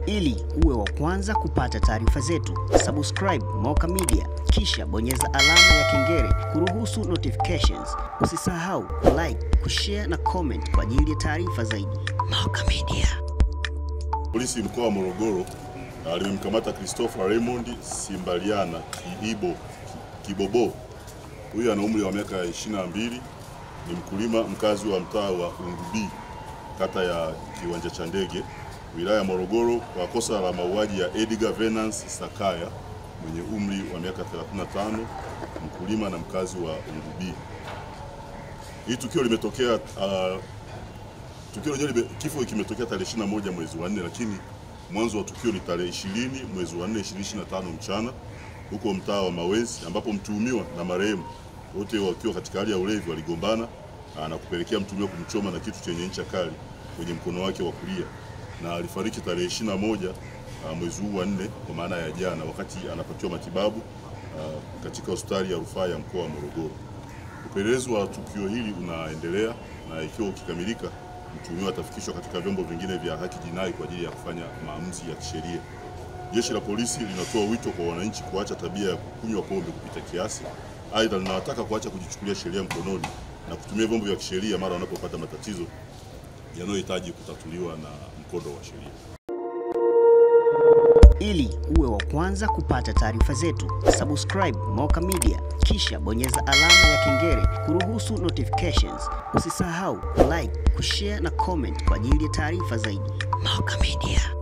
Ili uwe wa kwanza kupata taarifa zetu, subscribe Moka Media, kisha bonyeza alama ya kengele kuruhusu notifications. Usisahau like, kushare na comment kwa ajili ya taarifa zaidi. Moka Media. Polisi mkoa wa Morogoro alimkamata Christopher Raymond Simbaliana Kibobo. Huyu ana umri wa miaka 22, ni mkulima mkazi wa mtaa wa Ungubi, kata ya Kiwanja cha Ndege, wilaya ya Morogoro, kwa kosa la mauaji ya Edgar Venance Sakaya mwenye umri wa miaka 35, mkulima na mkazi wa Ungubi. Hii tukio limetokea kifo kimetokea tarehe 21 mwezi wa 4, lakini mwanzo wa tukio ni tarehe 20 mwezi wa 4 2025 mchana huko mtaa wa Mawezi, ambapo mtuhumiwa na marehemu wote wakiwa katika hali ya ulevi waligombana na kupelekea mtuhumiwa kumchoma na kitu chenye ncha kali kwenye mkono wake wa kulia, na alifariki tarehe 21 mwezi huu wa 4, kwa maana ya jana, wakati anapatiwa matibabu katika hospitali ya rufaa ya mkoa wa Morogoro. Upelelezi wa tukio hili unaendelea, na ikiwa ukikamilika, mtuhumiwa atafikishwa katika vyombo vingine vya haki jinai kwa ajili ya kufanya maamuzi ya kisheria. Jeshi la polisi linatoa wito kwa wananchi kuacha tabia ya kunywa pombe kupita kiasi. Aidha, linawataka kuacha kujichukulia sheria mkononi na kutumia vyombo vya kisheria mara wanapopata matatizo yanayohitaji kutatuliwa na mkondo wa sheria. Ili uwe wa kwanza kupata taarifa zetu, subscribe Moka Media, kisha bonyeza alama ya kengele kuruhusu notifications. Usisahau like, kushare na comment kwa ajili ya taarifa zaidi. Moka Media.